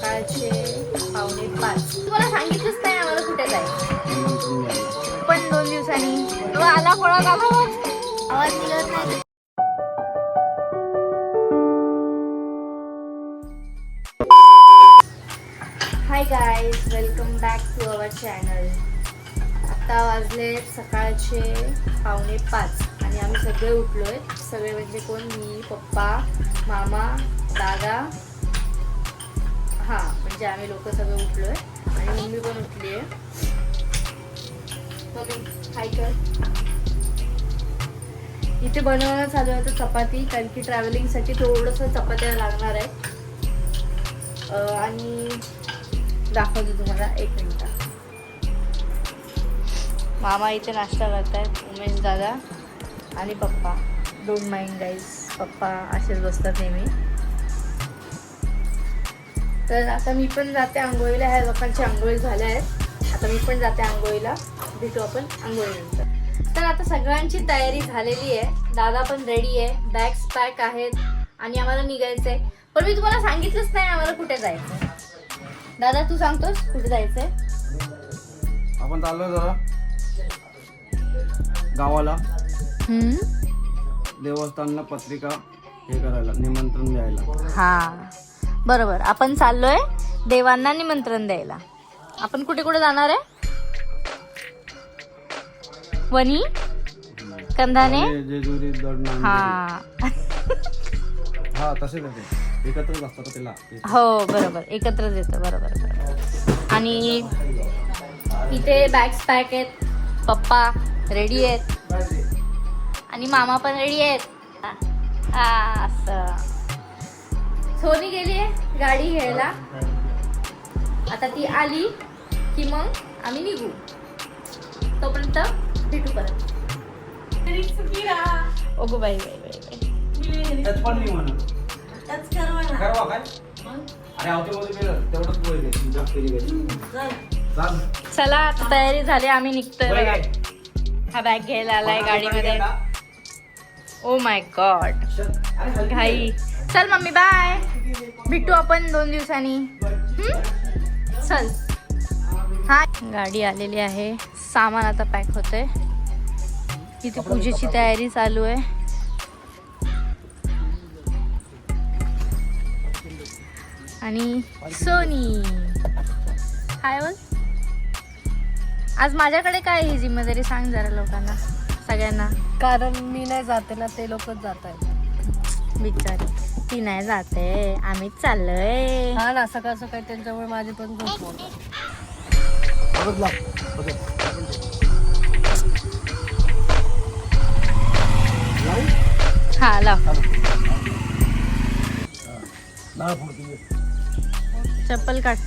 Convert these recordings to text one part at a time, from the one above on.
सकाळचे 4:45. तुम्हाला सांगितलंच नाही आम्हाला कुठे जायचं, पण 2 दिवसांनी तो आला पळत आला, आवाज निघत नाही. Hi guys, welcome back to our channel. आता वाजले सकाळचे 4:45 आणि आम्ही सगळे उठलोय. सगळे म्हणजे कोण? मी, पप्पा, मामा, दादा, हां म्हणजे आम्ही लोक सगळे उठलोय आणि मम्मी पण उठली आहे. हाय कर. इथे बनवणं चालू आहे तर चपाती, कारण की ट्रॅव्हलिंगसाठी थोडंसं चपात्या लागणार आहे. आणि दाखवते तुम्हाला, 1 मिनिट. मामा इथे नाश्ता करतायत, उमेश दादा आणि पप्पा. डोंट माइंड गाईज, पप्पा असेच बसतात नेहमी. तर आता मी पण जाते आंघोळीला. ह्या लोकांची आंघोळी झाल्या आहेत, आता मी पण जाते आंघोळीला. भेटू आपण आंघोळीनंतर. तर आता सगळ्यांची तयारी झालेली आहे. दादा पण रेडी आहे, बॅग्स पॅक आहेत आणि आम्हाला निघायचं आहे. पण मी तुम्हाला सांगितलंच नाही आम्हाला कुठे जायचं. दादा तू सांगतोस कुठे जायचंय? आपण चाललोय जरा गावाला, देवस्थानला पत्रिका हे करायला, निमंत्रण द्यायला. हा बरोबर, आपण चाललोय देवांना निमंत्रण द्यायला. आपण कुठे कुठे जाणार आहे? वणी, कंधाने, जेजुरी, दडनांदे. हा हा तसेच आहे, एकत्रच असतात त्याला. हो बरोबर, एकत्रच येतं. बरोबर बरोबर. आणि इथे बॅग्स पॅक आहेत, पप्पा रेडी आहेत आणि मामा पण रेडी आहेत. असं सोनी गेली आहे गाडी घ्यायला. आता ती आली की मग आम्ही निघू. तोपर्यंत भेटू परत. ओगो बाई बाई बाई बाई. चला आता तयारी झाली, आम्ही निघतोय बघा. हा बॅग घ्यायला आलाय गाडीमध्ये. ओ माय गॉड, घाई. चल मम्मी बाय, भेटू आपण 2 दिवसांनी. चल. हा गाडी आलेली आहे, सामान आता पॅक होतंय. इथे पूजेची तयारी चालू आहे. आणि सोनी हाय बोल. आज माझ्याकडे काय ही जिम्मेदारी सांग जरा लोकांना, सगळ्यांना. कारण मी नाही जाते ना, ते लोकच जात आहेत. बिचारी ती नाही जाते, आम्हीच चाललोय. हा ना, सकाळ सकाळी त्यांच्यामुळे माझी पण झोप होते. हा लाव. चप्पल काढ.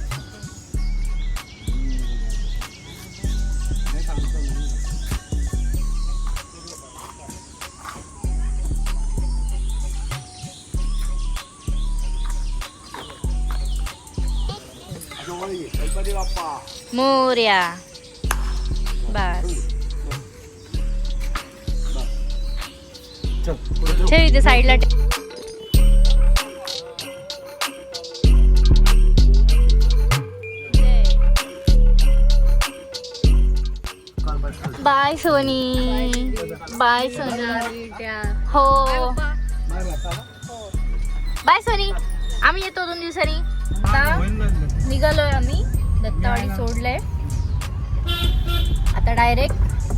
मोर्या. बस ठेव इथे साईडला. Bye Soni, bye Soni. हो बाय सोनी. आम्ही येतो 2 दिवसांनी. आता निघालोय आम्ही, दत्तावाडी सोडलंय. आता डायरेक्ट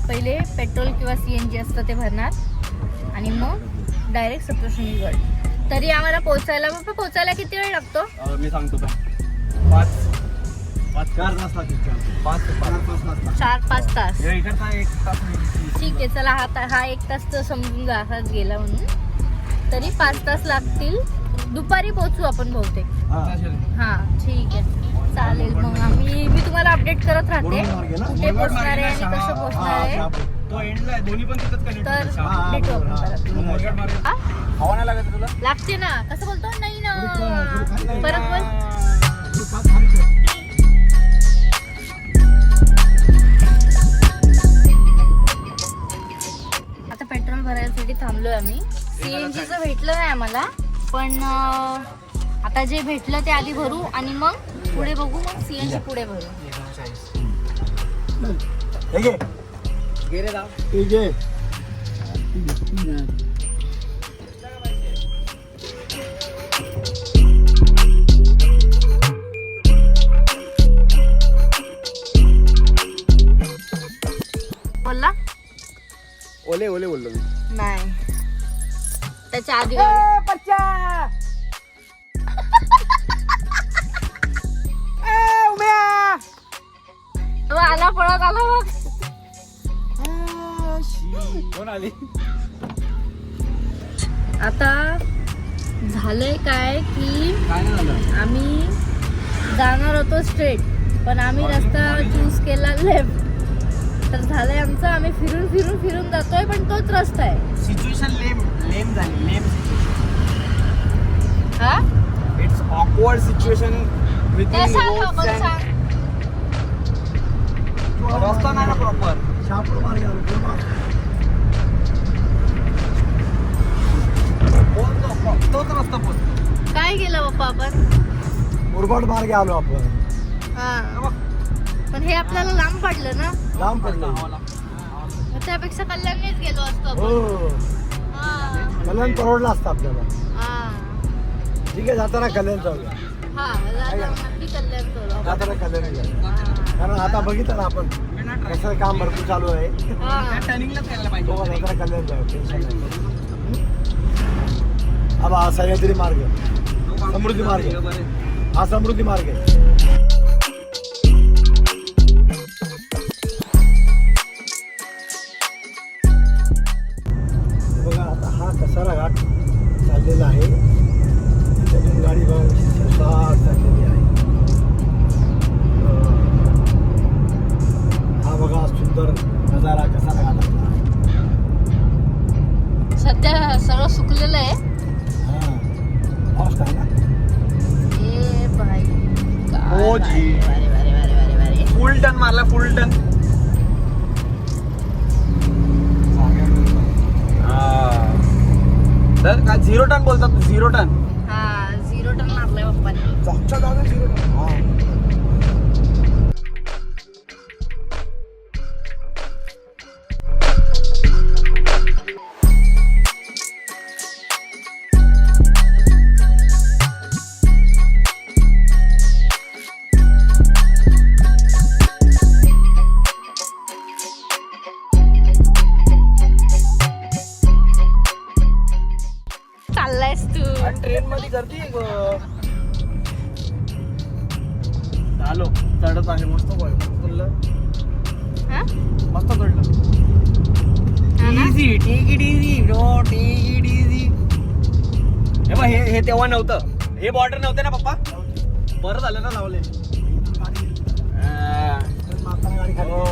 पहिले पेट्रोल किंवा CNG असतं ते भरणार आणि मग डायरेक्ट सप्तशृंगीगड. तरी आम्हाला पोहोचायला किती वेळ लागतो? मी सांगतो का, 4-5 तास. 1 तास. ठीक आहे चला, हा 1 तास तर समजून जा असाच गेला म्हणून. तरी 5 तास लागतील. दुपारी पोहोचू आपण बहुतेक. हा ठीक आहे चालेल. मग मी तुम्हाला अपडेट करत राहते कुठे पोहोचणार आहे आणि कसं पोहोचणार आहे. तर भेटू आपण परत. लागते ना, कसं बोलतो? नाही ना, परत बोल. आता पेट्रोल भरायसाठी थांबलोय आम्ही. CNGचं भेटलं नाही आम्हाला, पण आता जे भेटलं ते आधी भरू आणि मग पुढे बघू, मग सीएनजी पुढे भरू. बोलला ओले ओले बोललो मी. नाही, त्याच्या आधी तो आला पळत आला बघ. कोण आली? आता झालंय काय की काय नाही झालं. आम्ही जाणार होतो स्ट्रेट, पण आम्ही रस्ता चूज केला लेफ्ट. तर झालंय आमचं, आम्ही फिरून फिरून फिरून जातोय, पण तोच रस्ता आहे. सिच्युएशन लेम झाली, लेम हा इट्स ऑकवर्ड सिच्युएशन विथ ते सांग बाबा, सांग. रस्ता नाही ना प्रॉपर. तोच रस्ता पण काय केलं बाप्पा आपण? मुरबाड मार्गे आलो आपण. हा, पण हे आपल्याला लांब पडलं ना. लांब पडलं. मग त्यापेक्षा कल्याणनेच गेलो असतो हो, आपण. हा. कल्याण परवडला असतं आपल्याला. हा. ठीक आहे, जाताना कल्याण जाऊया. हा, नक्की कल्याण करू. जाताना कल्याण जाऊया. हा. कारण आता बघितलं ना आपण कसं काम भरपूर चालू आहे. हा. टर्निंगलाच यायला तो पाहिजे. जाताना कल्याण जाऊया, टेन्शन नाही. हा सह्याद्री मार्ग, समृद्धी मार्ग, हा समृद्धी मार्ग आहे. बघा आता हा कसारा घाट चाललेला आहे. त्यातून गाडी बघा साठ चाललेली आहे. हा बघा सुंदर नजारा कसारा घाटातला. सध्या सगळं सुकलेलं आहे. हा फास्ट आहे ना. ए बाई, काय हो जी. भारी, भारी, भारी, भारी, भारी. फुल टर्न मारला, फुल टर्न. तर काय 0 टन बोलतात, 0 टन. हा, 0 टन मारलाय पप्पांनी. जागच्या जागा zero turn. हा. चाललायस तू? आणि ट्रेन मध्ये गर्दी आहे गं. आलो, चढत आहे. मस्त बोल, हा? मस्त चढलं. हा ना? Easy, take it easy bro, take it easy. हे बघ, हे तेव्हा नव्हतं. हे बॉर्डर नव्हते ना पप्पा, बरं झालं ना लावले. गाडी खाली. हो,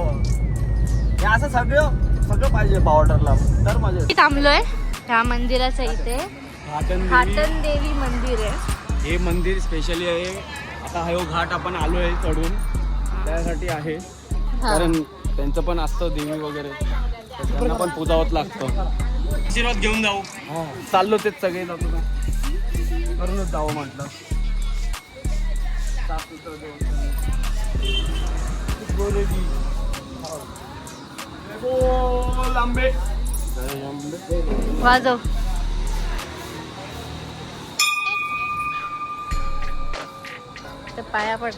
हे असं सगळं पाहिजे बॉर्डरला, तर मजा मी थांबलोय त्या मंदिराच्या इथे. येते. हातन देवी मंदिर आहे. हे मंदिर स्पेशली आहे. आता हा घाट आपण आलोय चढून, त्यासाठी आहे. हा. कारण त्यांचं पण असतं देवी वगैरे, तर त्यांना पण पूजावत लागतं. आशीर्वाद घेऊन जाऊ. चाललो तेच सगळे जातो का, करूनच जावं म्हटलं. साफसुथरं देऊन. गोरेजी. बोल आंबे. जय आंबे. वाजव. ते पाया पड.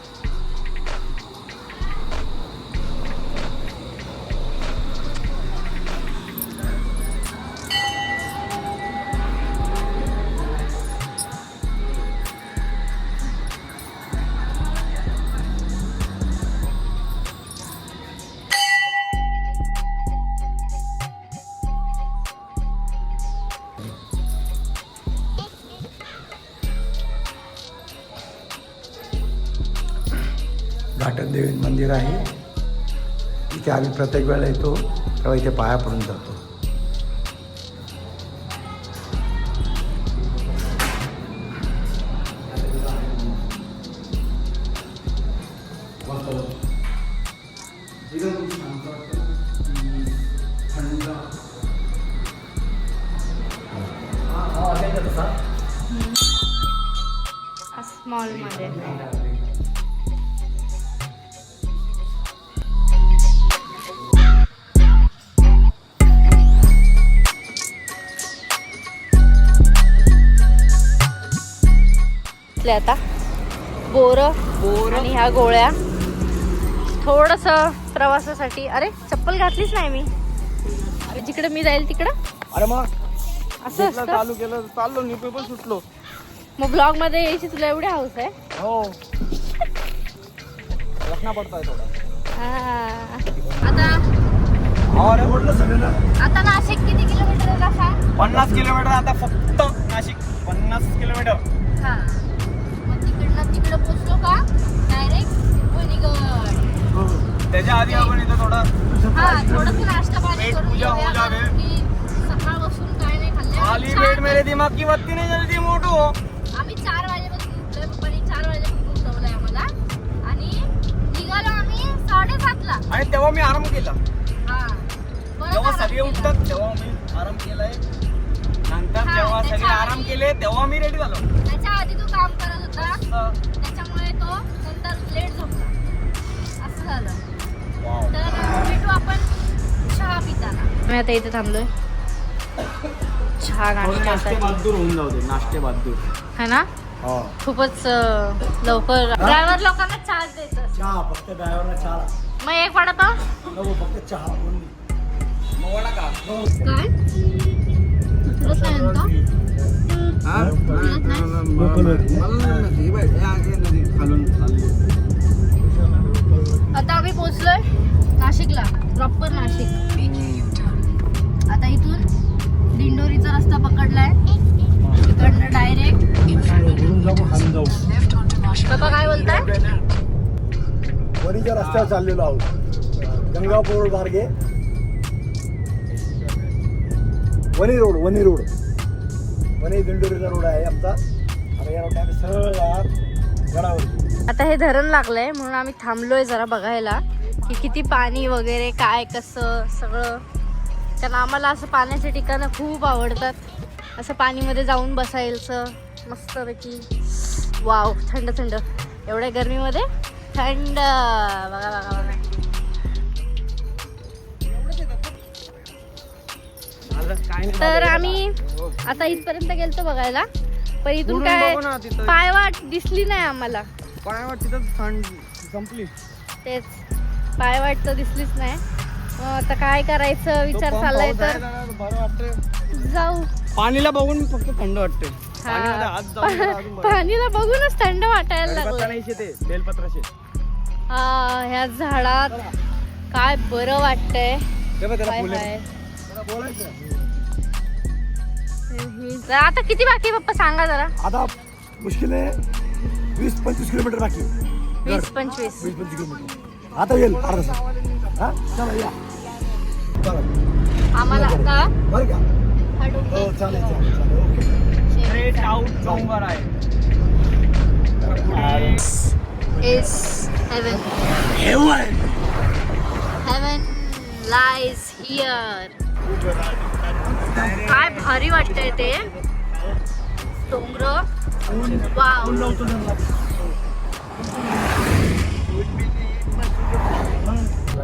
घाटन देवी मंदिर आहे. इथे आम्ही प्रत्येक वेळेला येतो तेव्हा इथे पाया पडून जातो. मॉलमध्ये. आता बोरं आणि ह्या गोळ्या. थोडस प्रवासासाठी. अरे चप्पल घातलीच नाही मी. अरे जिकडे मी जाईल तिकडं अरे मग असं असतं. चालू केलं चाललो मी पण सुटलो. मग ब्लॉग मध्ये यायची तुला एवढी हाऊस आहे. हो रखना पडतोय थोडा. आता नाशिक किती किलोमीटर आहे का सांग? 50 किलोमीटर आता फक्त नाशिक 50 किलोमीटर. हा मग तिकडे पोचलो का डायरेक्ट वणीगड. त्याच्या आधी आपण इथं थोडा हा थोडस नाश्ता पाणी पेट करून पूजा हो घेऊया, जावे. कारण की सकाळपासून काय नाही खाली खाल्लं. पेट मेरे दिमाग की बत्ती नाही जलती मोठो. आम्ही 4 वाजेपासून उठलोय. पप्पांनी 4 वाजेपासून उठवलंय आम्हाला आणि निघालो आम्ही 7:30 ला. आणि तेव्हा मी आराम केला. हा जेव्हा सगळे उठतात तेव्हा मी आराम केलाय. नंतर हा, जेव्हा त्याच्या सगळे आराम आधी- केले तेव्हा मी रेडी झालो. त्याच्या आधी तो काम करत होता, त्याच्यामुळे तो नंतर लेट झोपला. असं झालं. तर भेटू आपण चहा पिताना. मी आता इथे थांबलोय. चहा नाश्ते नाश्ता बहादूर होऊन जाऊ दे. नाश्ते बहादूर. है ना. खूपच लवकर ड्रायव्हर लोकांना चहा देतात. चहा फक्त ड्रायव्हरला चहा. मग एक वडापाव नको फक्त चहा only. मग वडा का? काय तुलाच नाही म्हणतो. आता आम्ही पोहोचलोय नाशिकला. प्रॉपर नाशिक. आता इथून दिंडोरीचा रस्ता पकडलाय. इकडनं डायरेक्ट. घरून जाऊ खाली जाऊ. बाबा काय बोलताय? वणीच्या रस्त्यावर चाललेलो आहोत. गंगापूर मार्गे वणी रोड वणी दिंडोरीचा रोड आहे आमचा. आणि या रोडने आम्ही सरळ जाणार गडावर. आता हे धरण लागलंय म्हणून आम्ही थांबलोय जरा बघायला की किती पाणी वगैरे काय कसं सगळं. कारण आम्हाला असं पाण्याचे ठिकाणं खूप आवडतात. असं पाणीमध्ये जाऊन बसायचं मस्तपैकी. वाव थंड थंड. एवढ्या गरमीमध्ये थंड. बघा बघा बघा. तर आम्ही आता इथपर्यंत गेलतो बघायला. पण इथून पुढून काय बघू ना तिथं. पायवाट दिसली नाही आम्हाला. काय वाटतं तिथं थंड संपली. तेच पायवाट तर दिसलीच नाही. मग आता काय करायचं विचार चाललाय. तर बरं वाटतं. जाऊ. पाणीला बघून फक्त थंड वाटते. हा. पाणीमध्ये हात जाऊन जरा अजून बरं. पाणीला बघूनच थंड वाटायला बेलपत्रा लागलं. नाही शेते बेलपत्राशे. ह्या झाडात काय बरं वाटतंय. त्याला फुले. हाय. तर आता किती बाकी आहे पप्पा सांगा जरा. आता मुश्किल आहे 20-25 किलोमीटर बाकी. 20-25. 20-25 किलोमीटर आता येईल अर्धा तास. हा चला या. चला आम्हाला आता बरं का. हा डोंगर. हो चालेल चालेल चालेल ओके. स्ट्रेट आउट डोंगर आहे. is heaven. Heaven lies here. काय भारी वाटतंय ते डोंगर. वाव.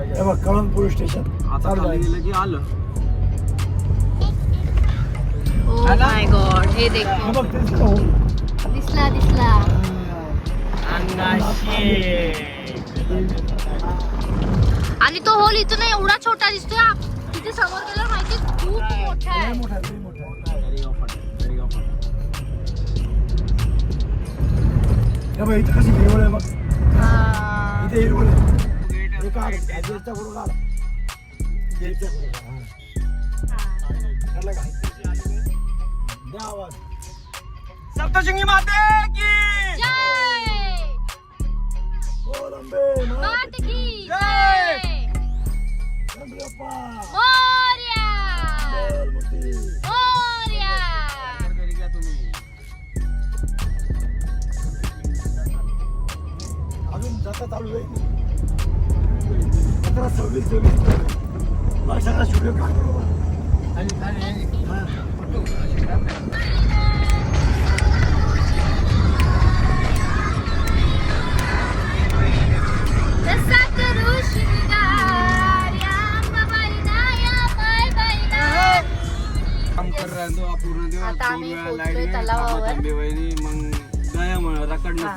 हे बघ कळंब पोलीस स्टेशन आता चालू खाली आहे. गेलं की आलं. Oh my God. हे हे देखो बघ ते दिसलं हो. दिसला दिसला. आणि तो होल इथून एवढा छोटा दिसतोय. तिथे समोर गेल्यावर माहिती खूप मोठा आहे. लय मोठा आहे, लय मोठा आहे. हे बघ इथं कशी हिरवळ आहे बघ. हा. इथे हिरवळ आहे. हे काढ, गेटचा फोटो काढ. गेटचा फोटो काढ. हा. त्याला काय? द्या आवाज. सप्तशृंगी माते की जय बोल अंबे मात मात की जय. जय. चंद्रप्पा मोरया बोलमुती. मोरया. अजून जाता चालू आहे 15-26 मग सगळा स्टुडिओ काढतो.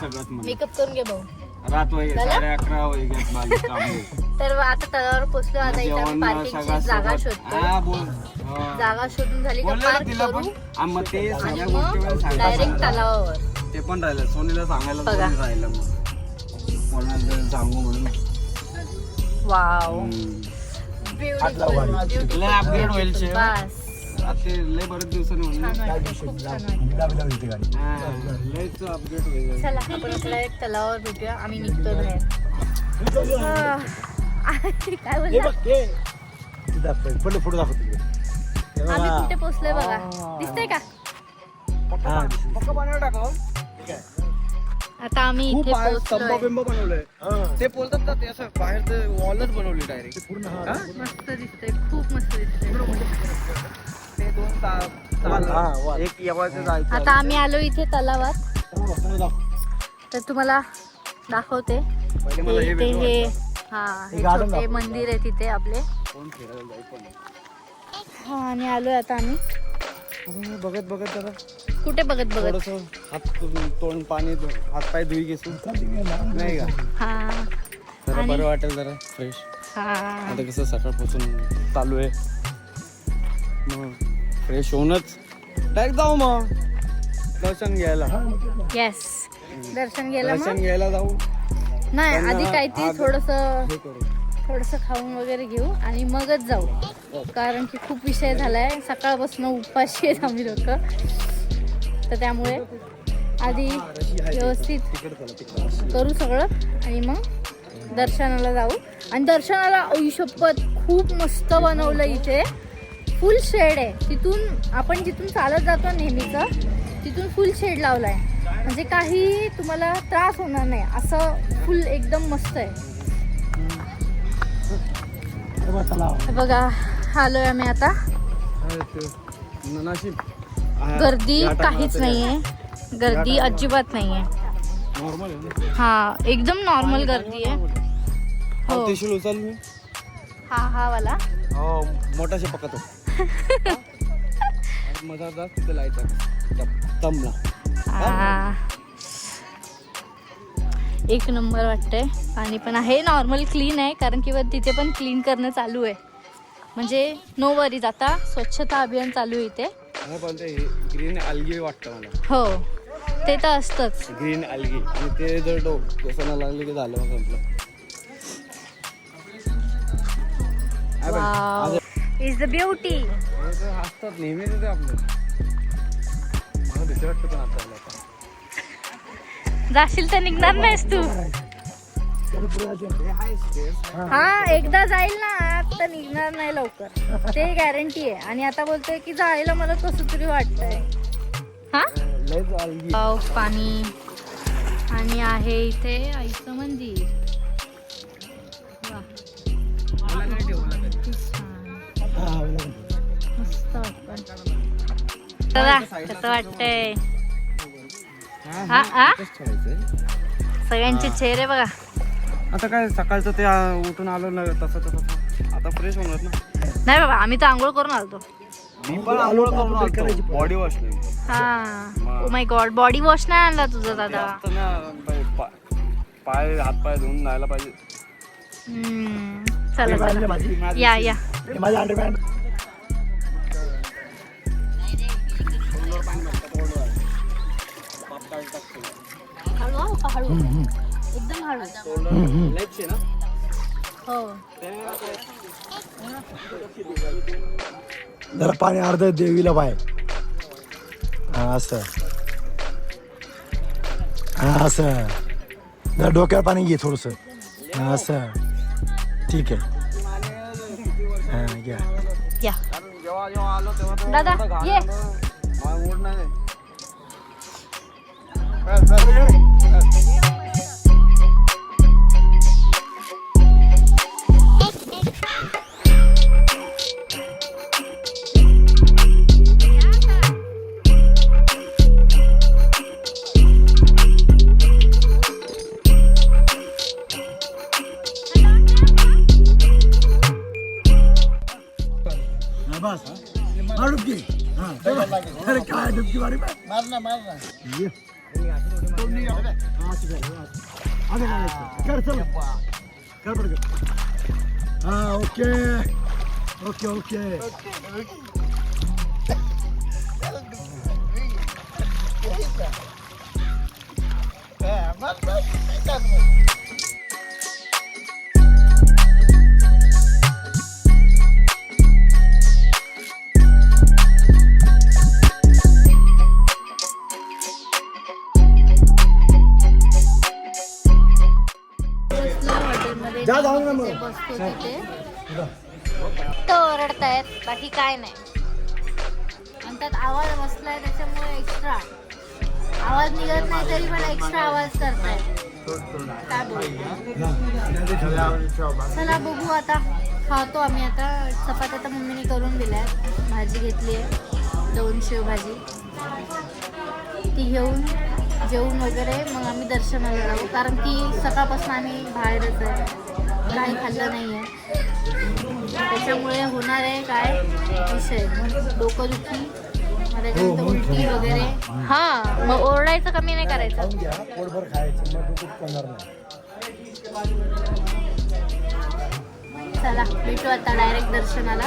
सगळ्यात मला मेकअप करून घे भाऊ. रात वगैरे झालं? 11:30 वगैरे माझी कामं. तर आता तळावर पोहोचलो. आता इथे आम्ही जेवण पार्किंगची सगळं जागा सोबत. शोधतो. हा, बोल. हा. जागा शोधून झाली का बोलले ना पार्क तिला पण. करू हा, मग ते आणि सगळ्या मग गोष्टी डायरेक्ट तलावावर. ते पण राहिलं. सोनीला सांगायला बघा. कोणी राहिलं मग कोणाला सांगू म्हणून. वाव हम्म. ब्युटिफुल लय upgrade होईल शे. बस आता ते लय बरेच दिवसांनी म्हणून. छान वाटतं, खूप छान वाटतं. येते गाडी. हा, लयच अपडेट होईल. चला आपण आपल्या एक तलावावर भेटूया. आम्ही निघतो बाहेर. काय हे बोलला? बघ, हे. तिथं दाखव. पहिले फोटो दाखव तिकडे. हे बघा. आम्ही कुठे पोहोचलोय बघा. दिसतंय का? हा, पक्का बनवून टाकावं. ठीक आहे. आता आम्ही खूप इथे आहे, स्तंभ पोहोचलोय. बिंब बनवलंय. हा. ते बोलतात ना ते असं बाहेर ते वॉलच बनवली डायरेक्ट. ते पूर्ण हा. मस्त दिसतंय, खूप मस्त दिसतंय. ते दोन हा, वा. एक येवायचं जायचं. आता आम्ही आलो इथे तलावात. हा, दाखव. तर तुम्हाला दाखवते. पहिले मला हे इथे वेगळं हे वाटलं. हा हे हे garden छोटे दाखव. मंदिर आहे तिथे आपले. कोण फिरायला जाईल पण. हा आणि आलोय आता आम्ही. बघत बघत जरा कुठे बघत बघत. थोडंसं हात तोंड पाणी हात पाय धुई घेसून नाही का हा जरा आणि- बरं वाटेल जरा फ्रेश. हा आता कसं सकाळपासून चालू आहे मग फ्रेश होऊनच डायरेक्ट जाऊ मग दर्शन घ्यायला. येस दर्शन गेलं दर्शन मग घ्यायला जाऊ. नाही पण आधी काहीतरी आग- थोडंसं हे करू. खाऊन वगैरे घेऊ आणि मगच जाऊ. कारण की खूप विषय झालाय. सकाळपासून उपाशी आहेत आम्ही लोक. तर त्यामुळे आधी व्यवस्थित तिकडे चला तिकडे. करू सगळं आणि मग दर्शनाला जाऊ. आणि दर्शनाला ऐशपत खूप मस्त बनवलं इथे. फुल शेड आहे. तिथून आपण जिथून चालत जातो नेहमीच तिथून फुल शेड लावलाय. म्हणजे काही तुम्हाला त्रास होणार नाही असं फुल एकदम मस्त आहे. हे बघ, तलाव. हे बघा आलोय आम्ही आता. नाशिक गर्दी काहीच नाहीये. गर्दी अजिबात नाहीये. नॉर्मल आहे ना. हा एकदम नॉर्मल गर्दी आहे. हो टिशू उचल मी. हा वाला. हो मोठाशे पकतो. मजा जास्त तिथे लायचा तमला. हा. एक नंबर वाटतंय. पाणी पण आहे नॉर्मल क्लीन आहे. कारण की तिथे पण क्लीन करणं चालू आहे. म्हणजे नो वरीज आता स्वच्छता अभियान चालू आहे इथे. मला बोलते हे ग्रीन अल्गी वाटतं मला. हो ते तर असतंच. ग्रीन अल्गी आणि ते जर डोक्याला लागले की झालं मग संपलं. Wow is the beauty. हसतात नेहमी ते आपलं. मला भीती वाटतं पण आता. जाशील तर निघणार नाहीस तू. हा एकदा जाईल ना तर निघणार नाही लवकर. ते गॅरंटी आहे. आणि आता बोलतोय की जायला मला कसं तरी वाटतंय. हा पाऊस पाणी आणि आहे इथे आईचं मंदिर. वा. किती छान. मस्त वाटतं. चला कसं वाटतंय. हा हा सगळ्यांचे चेहरे बघा. आता काय सकाळचं ते उठून आलो ना तसं आता फ्रेश होणार ना. नाही बाबा आम्ही तर आंघोळ करून आलतो. मी पण आंघोळ करून आलतो. बॉडी वॉश नाही. हा oh my God body wash नाही आणला तुझा दादा. जास्त नाही पाय हात पाय धुवून जायला पाहिजे. चला चला या या. हे माझे अंडरपॅन्ट. हळू हा पप्पा, हळू एकदम हळू. लेफ्ट ना. हो जरा पाणी अर्ध देवीला बाय. हा असं. हा असं. जरा डोक्यावर पाणी घे थोडस. हा असं. ठीक आहे. हा घ्या. या जेव्हा जेव्हा आलो तेव्हा दादा, थोडं घाण ये. आलं. मला मूड नाही. बस मार डुबकी. अरे काय डुबकी मारी. मार ना. कर चल कर पटकन. हा ओके ओके ओके. हॉटेलमध्ये जा, जाऊ ना मग. जिथे बसतो तिथे तो ओरडतायत, बाकी काय नाही. आणि त्यात आवाज बसलाय त्याच्यामुळे एक्स्ट्रा आवाज निघत नाही तरी पण एक्स्ट्रा आवाज करतायत. काय बोलतो. चला बघू आता. खातो आम्ही आता. चपात्या तर मम्मीने करून दिल्या. भाजी घेतली आहे 2 शेवभाजी. ती घेऊन जेवून वगैरे मग आम्ही दर्शनाला जाऊ. कारण की सकाळपासून आम्ही बाहेरच आहे, काही खाल्लं नाही आहे. त्याच्यामुळे होणार आहे काय विषय, मग डोकंदुखी, मग त्याच्यानंतर उलटी वगैरे. हां, मग ओरडायचं कमी नाही करायचं. खाऊन घ्या, पोटभर खायचं, मग डोकं पडणार नाही. चला भेटू आता डायरेक्ट दर्शनाला.